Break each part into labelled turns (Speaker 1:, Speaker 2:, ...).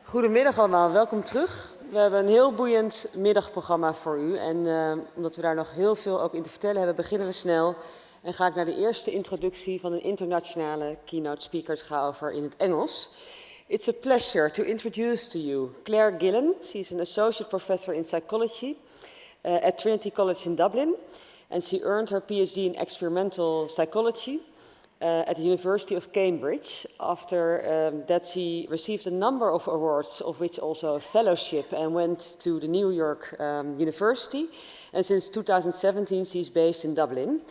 Speaker 1: Goedemiddag allemaal, welkom terug. We hebben een heel boeiend middagprogramma voor u. En omdat we daar nog heel veel ook in te vertellen hebben, beginnen we snel. En ga ik naar de eerste introductie van een internationale keynote speaker. Het gaat over in het Engels. It's a pleasure to introduce to you Claire Gillan. She's an associate professor in psychology at Trinity College in Dublin. And she earned her PhD in experimental psychology at the University of Cambridge. After that, she received a number of awards, of which also a fellowship, and went to the New York University. And since 2017, she's based in Dublin.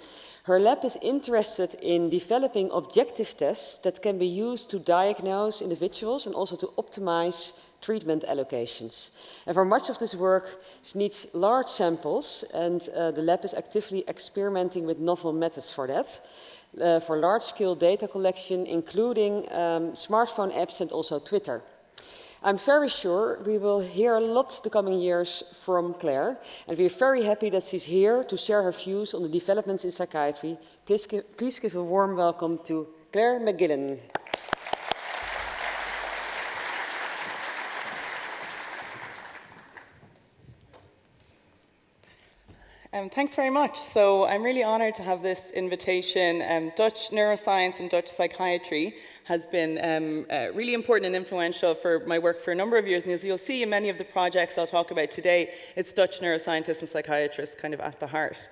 Speaker 1: Her lab is interested in developing objective tests that can be used to diagnose individuals and also to optimize treatment allocations. And for much of this work, she needs large samples, and the lab is actively experimenting with novel methods for that. For large-scale data collection, including smartphone apps and also Twitter. I'm very sure we will hear a lot the coming years from Claire, and we're very happy that she's here to share her views on the developments in psychiatry. Please give a warm welcome to Claire McGillan.
Speaker 2: Thanks very much. So I'm really honored to have this invitation. Dutch neuroscience and Dutch psychiatry has been really important and influential for my work for a number of years. And as you'll see in many of the projects I'll talk about today, it's Dutch neuroscientists and psychiatrists kind of at the heart.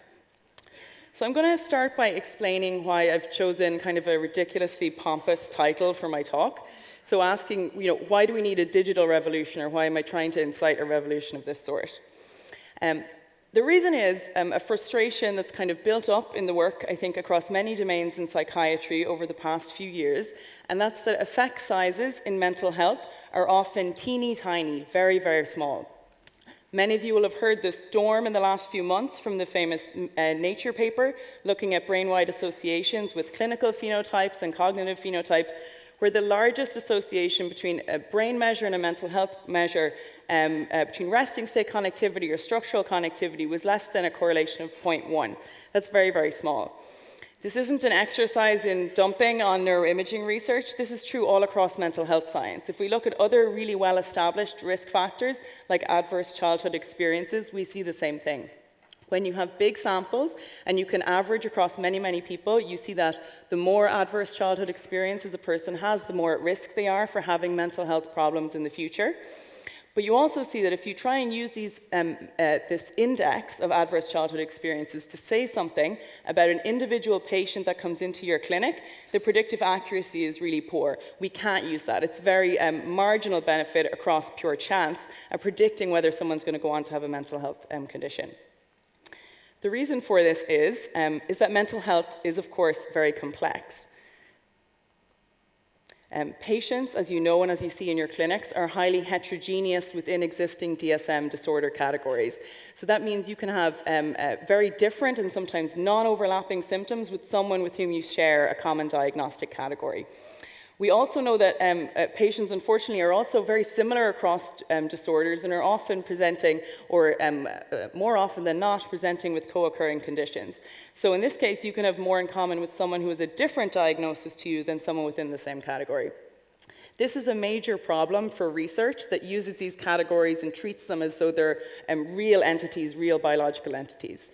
Speaker 2: So I'm going to start by explaining why I've chosen kind of a ridiculously pompous title for my talk. So asking, why do we need a digital revolution, or why am I trying to incite a revolution of this sort? The reason is a frustration that's kind of built up in the work, I think, across many domains in psychiatry over the past few years, and that's that effect sizes in mental health are often teeny tiny, very, very small. Many of you will have heard the storm in the last few months from the famous Nature paper looking at brain-wide associations with clinical phenotypes and cognitive phenotypes, where the largest association between a brain measure and a mental health measure between resting state connectivity or structural connectivity was less than a correlation of 0.1. That's very, very small. This isn't an exercise in dumping on neuroimaging research. This is true all across mental health science. If we look at other really well-established risk factors, like adverse childhood experiences, we see the same thing. When you have big samples and you can average across many, many people, you see that the more adverse childhood experiences a person has, the more at risk they are for having mental health problems in the future. But you also see that if you try and use this index of adverse childhood experiences to say something about an individual patient that comes into your clinic, the predictive accuracy is really poor. We can't use that. It's very marginal benefit across pure chance at predicting whether someone's going to go on to have a mental health condition. The reason for this is that mental health is, of course, very complex. Patients, as you know and as you see in your clinics, are highly heterogeneous within existing DSM disorder categories. So that means you can have very different and sometimes non-overlapping symptoms with someone with whom you share a common diagnostic category. We also know that patients, unfortunately, are also very similar across disorders and are often presenting, or more often than not, presenting with co-occurring conditions. So in this case, you can have more in common with someone who has a different diagnosis to you than someone within the same category. This is a major problem for research that uses these categories and treats them as though they're real entities, real biological entities.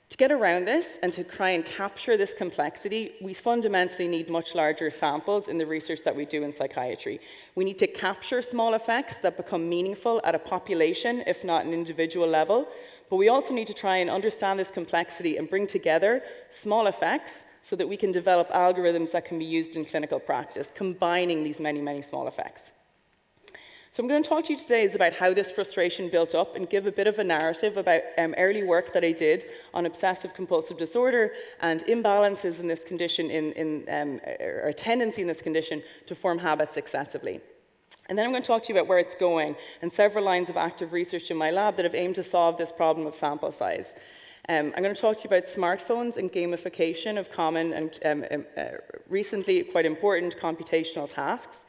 Speaker 2: To get around this and to try and capture this complexity, we fundamentally need much larger samples in the research that we do in psychiatry. We need to capture small effects that become meaningful at a population, if not an individual level, but we also need to try and understand this complexity and bring together small effects so that we can develop algorithms that can be used in clinical practice, combining these many, many small effects. So I'm going to talk to you today about how this frustration built up and give a bit of a narrative about early work that I did on obsessive compulsive disorder and imbalances in this condition, or a tendency in this condition to form habits excessively. And then I'm going to talk to you about where it's going and several lines of active research in my lab that have aimed to solve this problem of sample size. I'm going to talk to you about smartphones and gamification of common and recently quite important computational tasks.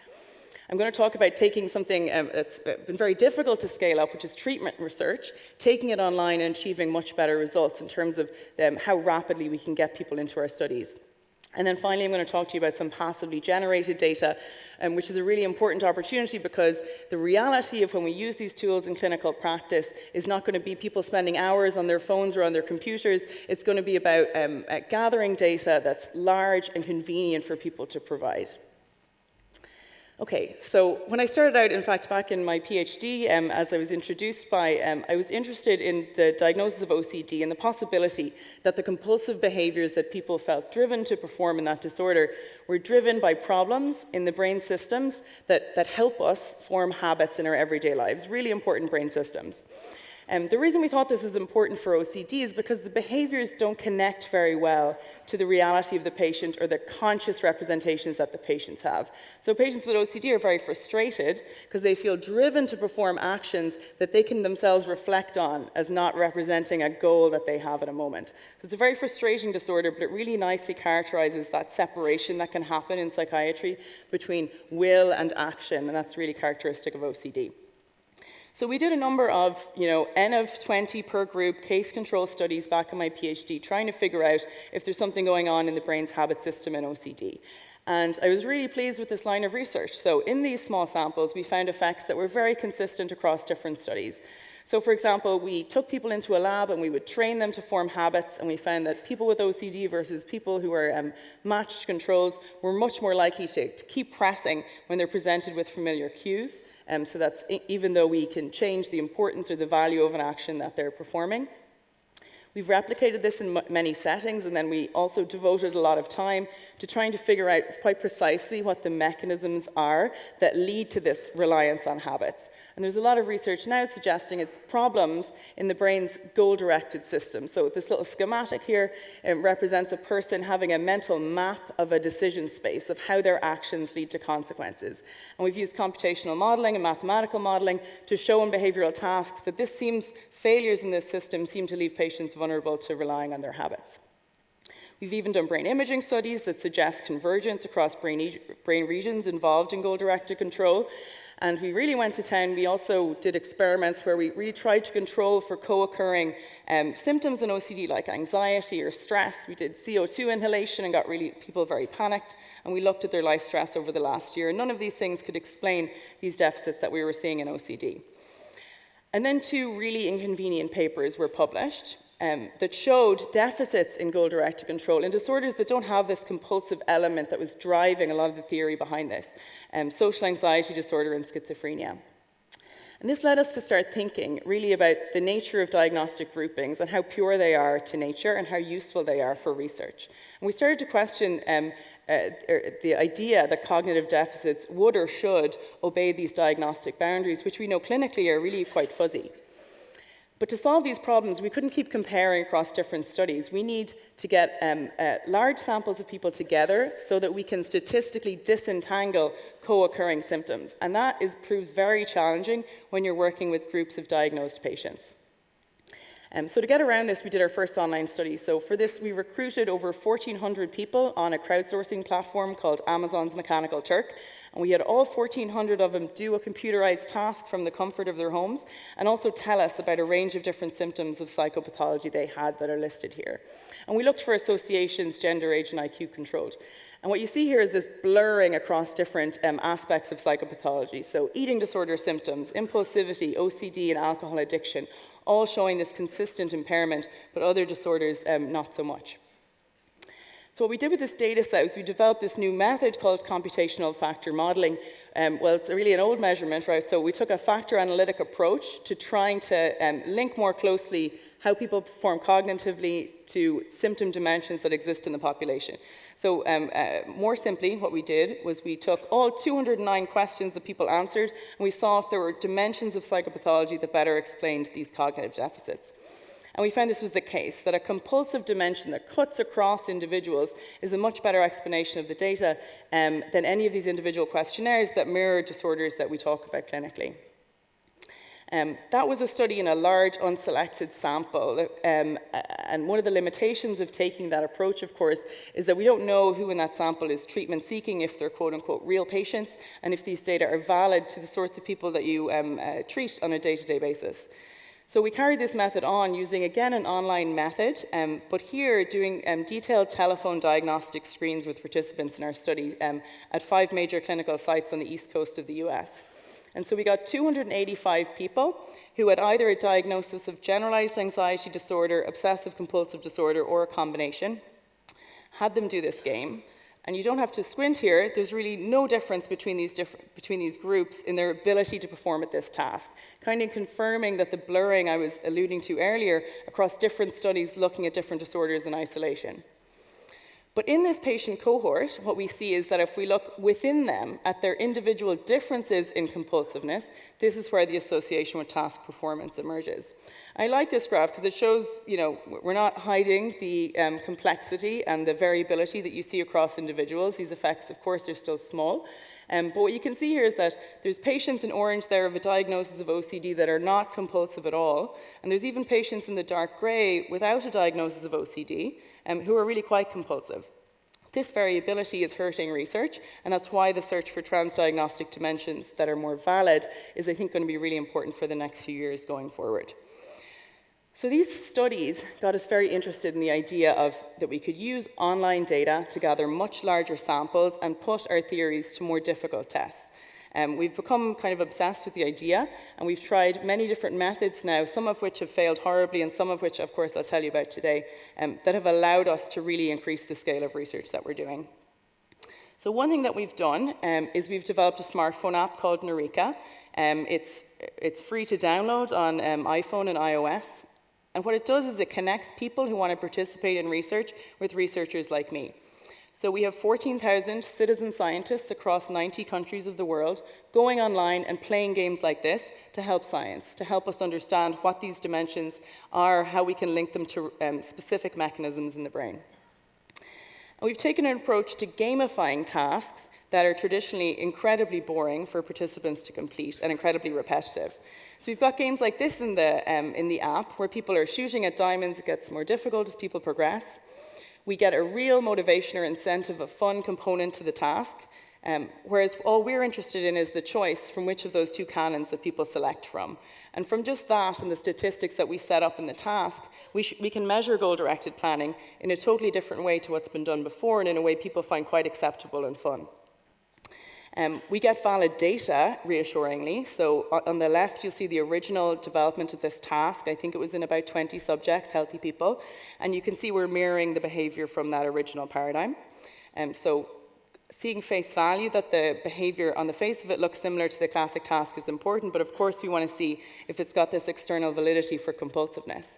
Speaker 2: I'm going to talk about taking something that's been very difficult to scale up, which is treatment research, taking it online and achieving much better results in terms of how rapidly we can get people into our studies. And then finally, I'm going to talk to you about some passively generated data, which is a really important opportunity because the reality of when we use these tools in clinical practice is not going to be people spending hours on their phones or on their computers. It's going to be about gathering data that's large and convenient for people to provide. Okay, so when I started out, in fact, back in my PhD, as I was introduced by, I was interested in the diagnosis of OCD and the possibility that the compulsive behaviors that people felt driven to perform in that disorder were driven by problems in the brain systems that help us form habits in our everyday lives, really important brain systems. The reason we thought this is important for OCD is because the behaviors don't connect very well to the reality of the patient or the conscious representations that the patients have. So patients with OCD are very frustrated because they feel driven to perform actions that they can themselves reflect on as not representing a goal that they have at a moment. So it's a very frustrating disorder, but it really nicely characterizes that separation that can happen in psychiatry between will and action, and that's really characteristic of OCD. So we did a number of, N of 20 per group case control studies back in my PhD, trying to figure out if there's something going on in the brain's habit system in OCD. And I was really pleased with this line of research. So in these small samples, we found effects that were very consistent across different studies. So for example, we took people into a lab and we would train them to form habits, and we found that people with OCD versus people who were matched controls were much more likely to keep pressing when they're presented with familiar cues. So that's even though we can change the importance or the value of an action that they're performing. We've replicated this in many settings, and then we also devoted a lot of time to trying to figure out quite precisely what the mechanisms are that lead to this reliance on habits. And there's a lot of research now suggesting it's problems in the brain's goal-directed system. So this little schematic here represents a person having a mental map of a decision space of how their actions lead to consequences. And we've used computational modeling and mathematical modeling to show in behavioral tasks that failures in this system seem to leave patients vulnerable to relying on their habits. We've even done brain imaging studies that suggest convergence across brain regions involved in goal-directed control. And we really went to town. We also did experiments where we really tried to control for co-occurring symptoms in OCD like anxiety or stress. We did CO2 inhalation and got people very panicked. And we looked at their life stress over the last year. And none of these things could explain these deficits that we were seeing in OCD. And then 2 really inconvenient papers were published that showed deficits in goal-directed control in disorders that don't have this compulsive element that was driving a lot of the theory behind this, social anxiety disorder and schizophrenia. And this led us to start thinking really about the nature of diagnostic groupings and how pure they are to nature and how useful they are for research. And we started to question the idea that cognitive deficits would or should obey these diagnostic boundaries, which we know clinically are really quite fuzzy. But to solve these problems, we couldn't keep comparing across different studies. We need to get large samples of people together so that we can statistically disentangle co-occurring symptoms. And that proves very challenging when you're working with groups of diagnosed patients. So to get around this, we did our first online study. So for this, we recruited over 1,400 people on a crowdsourcing platform called Amazon's Mechanical Turk. And we had all 1,400 of them do a computerized task from the comfort of their homes and also tell us about a range of different symptoms of psychopathology they had that are listed here. And we looked for associations, gender, age, and IQ controlled. And what you see here is this blurring across different aspects of psychopathology. So eating disorder symptoms, impulsivity, OCD, and alcohol addiction, all showing this consistent impairment, but other disorders not so much. So what we did with this data set was we developed this new method called computational factor modeling. Well, it's really an old measurement, right? So we took a factor analytic approach to trying to link more closely how people perform cognitively to symptom dimensions that exist in the population. So more simply, what we did was we took all 209 questions that people answered, and we saw if there were dimensions of psychopathology that better explained these cognitive deficits. And we found this was the case, that a compulsive dimension that cuts across individuals is a much better explanation of the data than any of these individual questionnaires that mirror disorders that we talk about clinically. That was a study in a large unselected sample, and one of the limitations of taking that approach, of course, is that we don't know who in that sample is treatment seeking, if they're quote-unquote real patients, and if these data are valid to the sorts of people that you treat on a day-to-day basis. So we carried this method on using, again, an online method, but here doing detailed telephone diagnostic screens with participants in our study at 5 major clinical sites on the east coast of the US. And so we got 285 people who had either a diagnosis of generalized anxiety disorder, obsessive compulsive disorder, or a combination, had them do this game. And you don't have to squint here. There's really no difference between these groups in their ability to perform at this task, kind of confirming that the blurring I was alluding to earlier across different studies looking at different disorders in isolation. But in this patient cohort, what we see is that if we look within them at their individual differences in compulsiveness, this is where the association with task performance emerges. I like this graph because it shows, we're not hiding the complexity and the variability that you see across individuals. These effects, of course, are still small. But what you can see here is that there's patients in orange there of a diagnosis of OCD that are not compulsive at all. And there's even patients in the dark gray without a diagnosis of OCD who are really quite compulsive. This variability is hurting research, and that's why the search for transdiagnostic dimensions that are more valid is, I think, going to be really important for the next few years going forward. So these studies got us very interested in the idea that we could use online data to gather much larger samples and put our theories to more difficult tests. We've become kind of obsessed with the idea, and we've tried many different methods now, some of which have failed horribly, and some of which, of course, I'll tell you about today, that have allowed us to really increase the scale of research that we're doing. So one thing that we've done is we've developed a smartphone app called Narika. It's free to download on iPhone and iOS. And what it does is it connects people who want to participate in research with researchers like me. So we have 14,000 citizen scientists across 90 countries of the world going online and playing games like this to help science, to help us understand what these dimensions are, how we can link them to specific mechanisms in the brain. And we've taken an approach to gamifying tasks that are traditionally incredibly boring for participants to complete and incredibly repetitive. So we've got games like this in the app where people are shooting at diamonds. It gets more difficult as people progress. We get a real motivation or incentive, a fun component to the task, whereas all we're interested in is the choice from which of those two canons that people select from. And from just that and the statistics that we set up in the task, we can measure goal-directed planning in a totally different way to what's been done before and in a way people find quite acceptable and fun. We get valid data, reassuringly. So on the left, you'll see the original development of this task. I think it was in about 20 subjects, healthy people. And you can see we're mirroring the behavior from that original paradigm. So seeing face value that the behavior on the face of it looks similar to the classic task is important. But of course, we want to see if it's got this external validity for compulsiveness.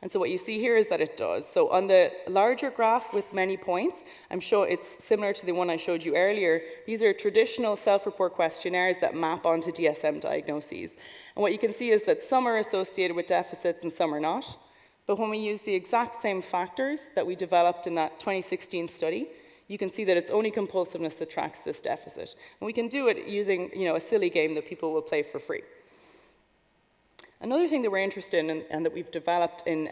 Speaker 2: And so what you see here is that it does. So on the larger graph with many points, I'm sure it's similar to the one I showed you earlier. These are traditional self-report questionnaires that map onto DSM diagnoses. And what you can see is that some are associated with deficits and some are not. But when we use the exact same factors that we developed in that 2016 study, you can see that it's only compulsiveness that tracks this deficit. And we can do it using a silly game that people will play for free. Another thing that we're interested in and that we've developed in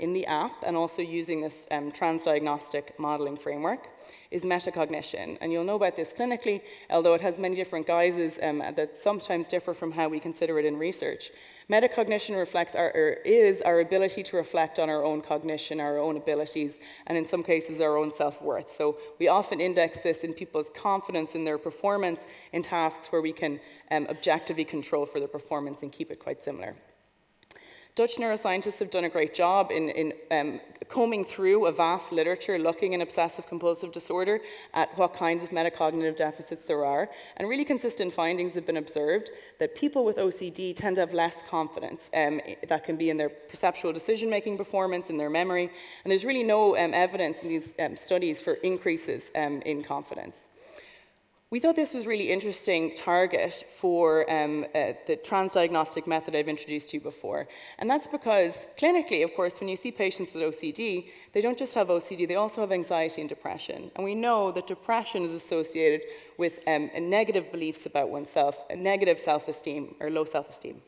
Speaker 2: the app and also using this transdiagnostic modeling framework is metacognition. And you'll know about this clinically, although it has many different guises that sometimes differ from how we consider it in research. Metacognition is our ability to reflect on our own cognition, our own abilities, and in some cases our own self-worth. So we often index this in people's confidence in their performance in tasks where we can objectively control for their performance and keep it quite similar. Dutch neuroscientists have done a great job in combing through a vast literature looking in obsessive-compulsive disorder at what kinds of metacognitive deficits there are. And really consistent findings have been observed that people with OCD tend to have less confidence. That can be in their perceptual decision-making performance, in their memory. And there's really no evidence in these studies for increases in confidence. We thought this was a really interesting target for the transdiagnostic method I've introduced to you before. And that's because clinically, of course, when you see patients with OCD, they don't just have OCD, they also have anxiety and depression. And we know that depression is associated with negative beliefs about oneself, a negative self-esteem or low self-esteem.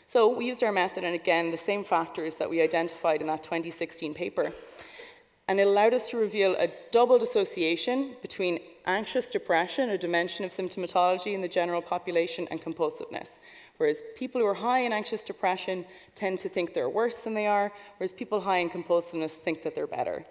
Speaker 2: So we used our method, and again, the same factors that we identified in that 2016 paper. And it allowed us to reveal a double dissociation between anxious depression, a dimension of symptomatology in the general population, and compulsiveness. Whereas people who are high in anxious depression tend to think they're worse than they are, whereas people high in compulsiveness think that they're better.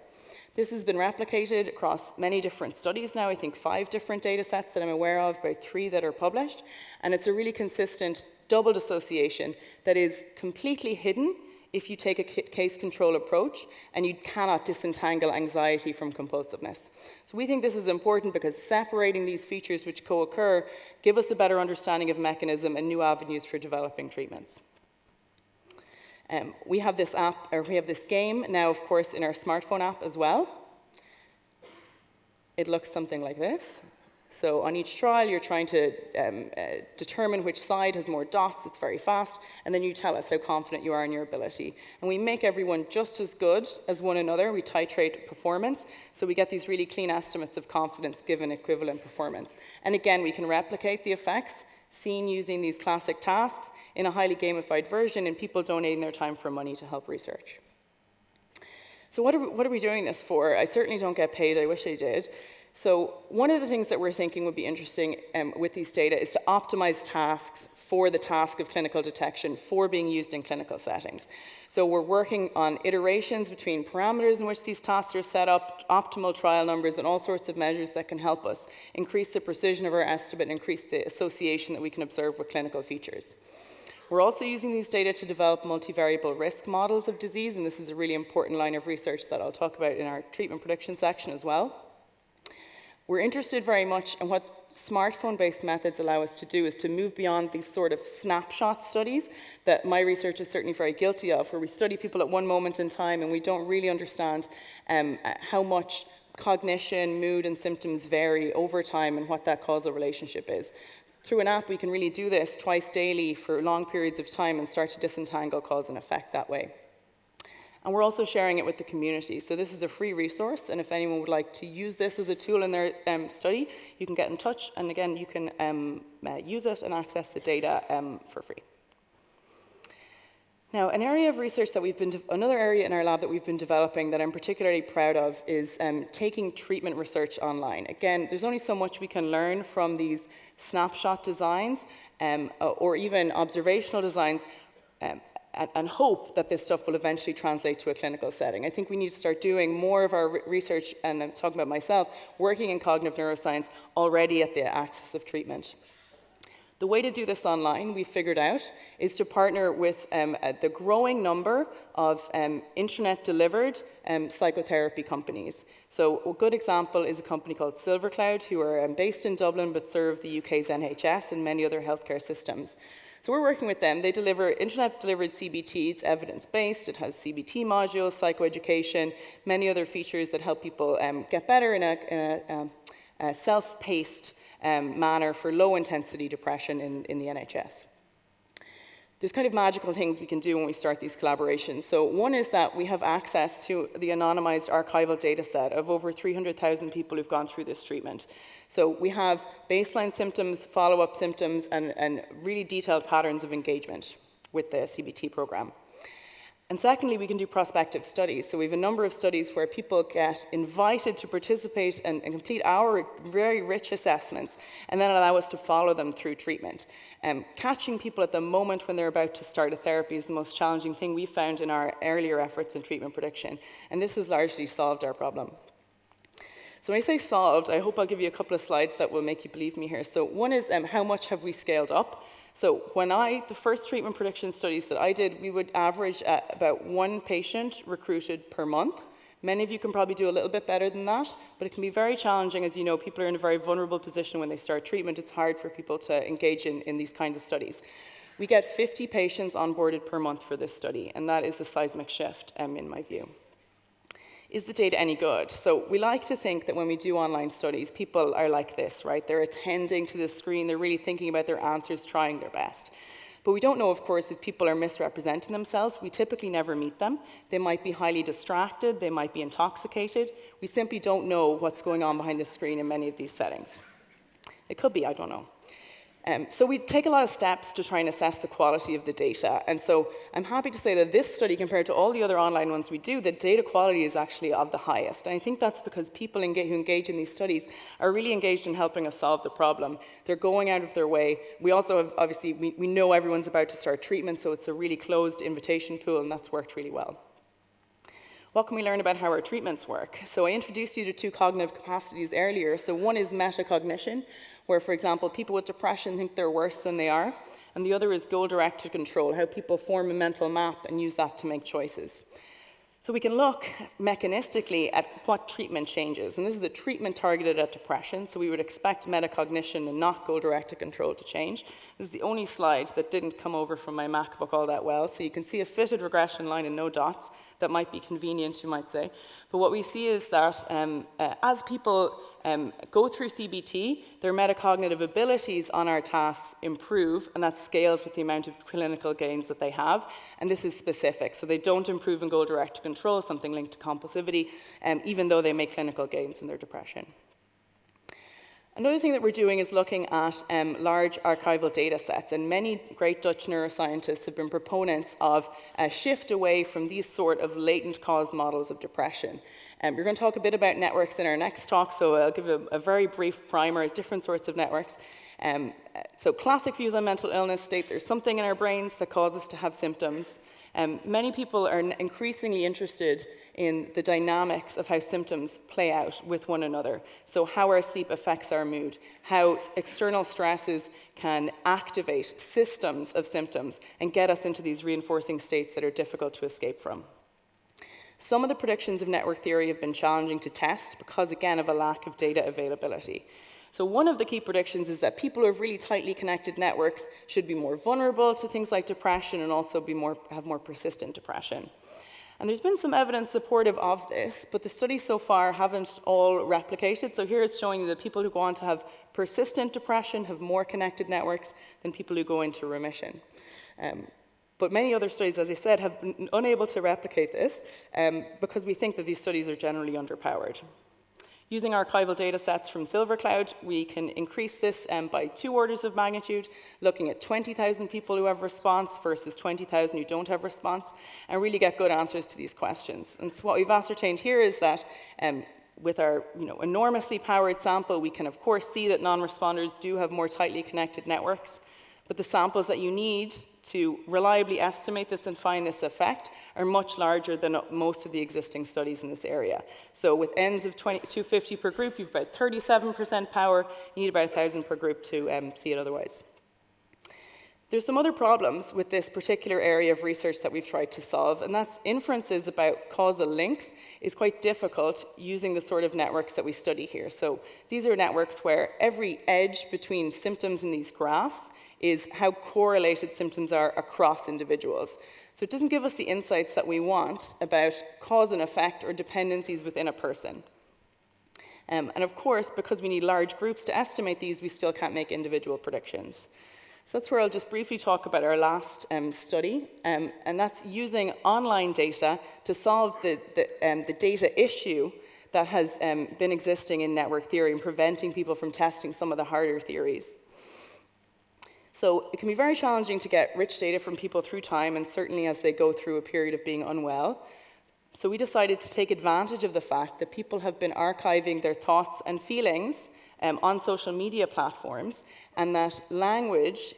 Speaker 2: This has been replicated across many different studies now, I think 5 different data sets that I'm aware of, about 3 that are published, and it's a really consistent double dissociation that is completely hidden if you take a case control approach, and you cannot disentangle anxiety from compulsiveness. So we think this is important because separating these features which co-occur give us a better understanding of mechanism and new avenues for developing treatments. We have this app, or we have this game now, of course, in our smartphone app as well. It looks something like this. So on each trial, you're trying to determine which side has more dots. It's very fast. And then you tell us how confident you are in your ability. And we make everyone just as good as one another. We titrate performance. So we get these really clean estimates of confidence given equivalent performance. And again, we can replicate the effects seen using these classic tasks in a highly gamified version and people donating their time for money to help research. So what are we doing this for? I certainly don't get paid. I wish I did. So one of the things that we're thinking would be interesting with these data is to optimize tasks for the task of clinical detection for being used in clinical settings. So we're working on iterations between parameters in which these tasks are set up, optimal trial numbers, and all sorts of measures that can help us increase the precision of our estimate and increase the association that we can observe with clinical features. We're also using these data to develop multivariable risk models of disease, and this is a really important line of research that I'll talk about in our treatment prediction section as well. We're interested very much in what smartphone-based methods allow us to do is to move beyond these sort of snapshot studies that my research is certainly very guilty of, where we study people at one moment in time and we don't really understand how much cognition, mood, and symptoms vary over time and what that causal relationship is. Through an app, we can really do this twice daily for long periods of time and start to disentangle cause and effect that way. And we're also sharing it with the community. So this is a free resource, and if anyone would like to use this as a tool in their study, you can get in touch, and again, you can use it and access the data for free. Now, an area of research that another area in our lab that we've been developing that I'm particularly proud of is taking treatment research online. Again, there's only so much we can learn from these snapshot designs or even observational designs and hope that this stuff will eventually translate to a clinical setting. I think we need to start doing more of our research, and I'm talking about myself, working in cognitive neuroscience already at the axis of treatment. The way to do this online, we figured out, is to partner with the growing number of internet-delivered psychotherapy companies. So a good example is a company called SilverCloud, who are based in Dublin but serve the UK's NHS and many other healthcare systems. So we're working with them. They deliver internet-delivered CBT. It's evidence-based. It has CBT modules, psychoeducation, many other features that help people get better in a self-paced manner for low-intensity depression in the NHS. There's kind of magical things we can do when we start these collaborations. So one is that we have access to the anonymized archival data set of over 300,000 people who've gone through this treatment. So we have baseline symptoms, follow-up symptoms, and really detailed patterns of engagement with the CBT program. And secondly, we can do prospective studies. So we have a number of studies where people get invited to participate and complete our very rich assessments, and then allow us to follow them through treatment. Catching people at the moment when they're about to start a therapy is the most challenging thing we found in our earlier efforts in treatment prediction, and this has largely solved our problem. So when I say solved, I hope I'll give you a couple of slides that will make you believe me here. So one is how much have we scaled up? So the first treatment prediction studies that I did, we would average at about 1 patient recruited per month. Many of you can probably do a little bit better than that, but it can be very challenging. As you know, people are in a very vulnerable position when they start treatment. It's hard for people to engage in these kinds of studies. We get 50 patients onboarded per month for this study, and that is a seismic shift in my view. Is the data any good? So we like to think that when we do online studies, people are like this, right? They're attending to the screen, they're really thinking about their answers, trying their best. But we don't know, of course, if people are misrepresenting themselves. We typically never meet them. They might be highly distracted, they might be intoxicated. We simply don't know what's going on behind the screen in many of these settings. It could be, I don't know. So we take a lot of steps to try and assess the quality of the data. And so I'm happy to say that this study, compared to all the other online ones we do, the data quality is actually of the highest. And I think that's because people who engage in these studies are really engaged in helping us solve the problem. They're going out of their way. We also have, obviously, we know everyone's about to start treatment, so it's a really closed invitation pool, and that's worked really well. What can we learn about how our treatments work? So I introduced you to two cognitive capacities earlier. So one is metacognition, where, for example, people with depression think they're worse than they are. And the other is goal-directed control, how people form a mental map and use that to make choices. So we can look mechanistically at what treatment changes. And this is a treatment targeted at depression, so we would expect metacognition and not goal-directed control to change. This is the only slide that didn't come over from my MacBook all that well. So you can see a fitted regression line and no dots. That might be convenient, you might say. But what we see is that as people go through CBT, their metacognitive abilities on our tasks improve, and that scales with the amount of clinical gains that they have. And this is specific, so they don't improve in goal-directed control, something linked to compulsivity, even though they make clinical gains in their depression. Another thing that we're doing is looking at large archival data sets, and many great Dutch neuroscientists have been proponents of a shift away from these sort of latent cause models of depression. We're going to talk a bit about networks in our next talk, so I'll give a very brief primer of different sorts of networks. So classic views on mental illness state there's something in our brains that causes us to have symptoms. Many people are increasingly interested in the dynamics of how symptoms play out with one another. So how our sleep affects our mood, how external stresses can activate systems of symptoms and get us into these reinforcing states that are difficult to escape from. Some of the predictions of network theory have been challenging to test because, again, of a lack of data availability. So one of the key predictions is that people who have really tightly connected networks should be more vulnerable to things like depression and also have more persistent depression. And there's been some evidence supportive of this, but the studies so far haven't all replicated. So here it's showing you that people who go on to have persistent depression have more connected networks than people who go into remission. But many other studies, as I said, have been unable to replicate this because we think that these studies are generally underpowered. Using archival data sets from SilverCloud, we can increase this by 2 orders of magnitude, looking at 20,000 people who have response versus 20,000 who don't have response, and really get good answers to these questions. And so what we've ascertained here is that with our enormously powered sample, we can of course see that non-responders do have more tightly connected networks, but the samples that you need to reliably estimate this and find this effect are much larger than most of the existing studies in this area. So with ends of 250 per group, you've about 37% power. You need about 1,000 per group to see it otherwise. There's some other problems with this particular area of research that we've tried to solve, and that's inferences about causal links is quite difficult using the sort of networks that we study here. So these are networks where every edge between symptoms in these graphs is how correlated symptoms are across individuals. So it doesn't give us the insights that we want about cause and effect or dependencies within a person. And of course, because we need large groups to estimate these, we still can't make individual predictions. So that's where I'll just briefly talk about our last study, and that's using online data to solve the data issue that has been existing in network theory and preventing people from testing some of the harder theories. So it can be very challenging to get rich data from people through time, and certainly as they go through a period of being unwell. So we decided to take advantage of the fact that people have been archiving their thoughts and feelings on social media platforms, and that language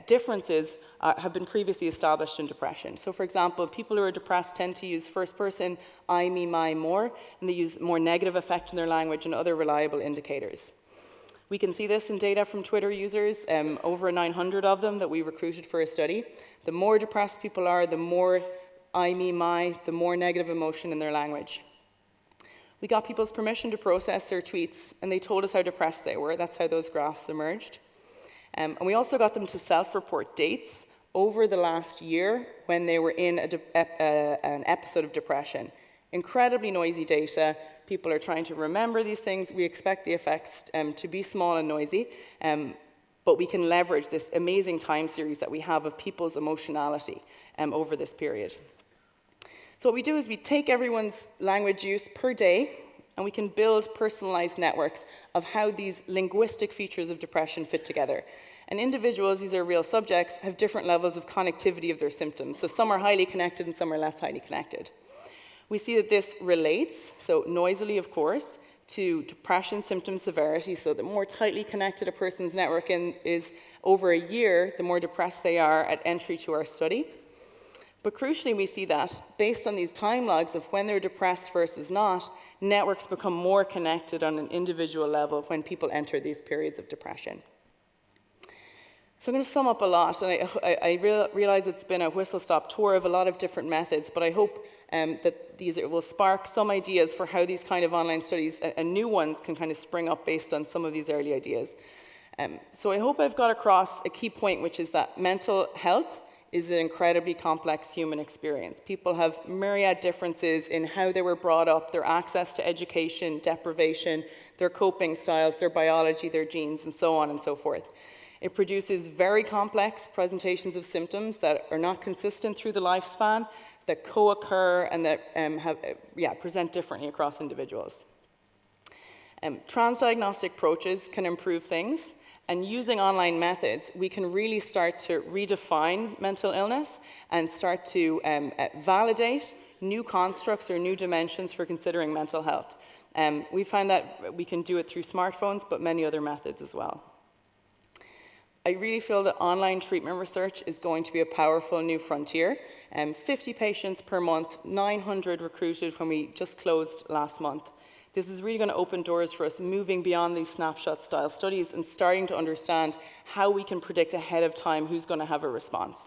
Speaker 2: differences have been previously established in depression. So for example, people who are depressed tend to use first person, I, me, my more, and they use more negative effect in their language and other reliable indicators. We can see this in data from Twitter users, over 900 of them that we recruited for a study. The more depressed people are, the more I, me, my, the more negative emotion in their language. We got people's permission to process their tweets, and they told us how depressed they were. That's how those graphs emerged. And we also got them to self-report dates over the last year when they were in an episode of depression. Incredibly noisy data. People are trying to remember these things. We expect the effects to be small and noisy, but we can leverage this amazing time series that we have of people's emotionality over this period. So what we do is we take everyone's language use per day, and we can build personalized networks of how these linguistic features of depression fit together. And individuals, these are real subjects, have different levels of connectivity of their symptoms. So some are highly connected and some are less highly connected. We see that this relates, so noisily of course, to depression symptom severity. So the more tightly connected a person's network is over a year, the more depressed they are at entry to our study. But crucially, we see that based on these time logs of when they're depressed versus not, networks become more connected on an individual level when people enter these periods of depression. So I'm going to sum up a lot, and I realize it's been a whistle-stop tour of a lot of different methods, but I hope that these will spark some ideas for how these kind of online studies and new ones can kind of spring up based on some of these early ideas. So I hope I've got across a key point, which is that mental health is an incredibly complex human experience. People have myriad differences in how they were brought up, their access to education, deprivation, their coping styles, their biology, their genes, and so on and so forth. It produces very complex presentations of symptoms that are not consistent through the lifespan, that co-occur and that present differently across individuals. Transdiagnostic approaches can improve things, and using online methods, we can really start to redefine mental illness and start to validate new constructs or new dimensions for considering mental health. We find that we can do it through smartphones, but many other methods as well. I really feel that online treatment research is going to be a powerful new frontier. 50 patients per month, 900 recruited when we just closed last month. This is really going to open doors for us moving beyond these snapshot-style studies and starting to understand how we can predict ahead of time who's going to have a response.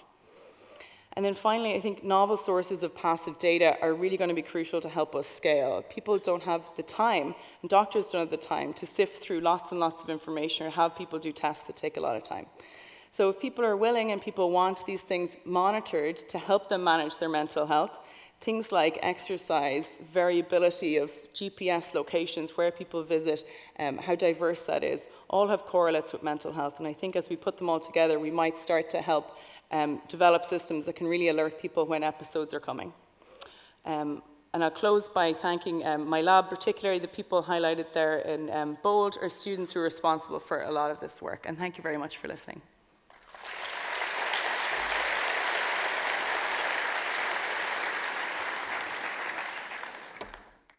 Speaker 2: And then finally, I think novel sources of passive data are really going to be crucial to help us scale. People don't have the time, and doctors don't have the time to sift through lots and lots of information or have people do tests that take a lot of time. So if people are willing and people want these things monitored to help them manage their mental health, things like exercise, variability of GPS locations, where people visit, how diverse that is, all have correlates with mental health. And I think as we put them all together, we might start to help develop systems that can really alert people when episodes are coming. And I'll close by thanking my lab, particularly the people highlighted there in bold, are students who are responsible for a lot of this work. And thank you very much for listening.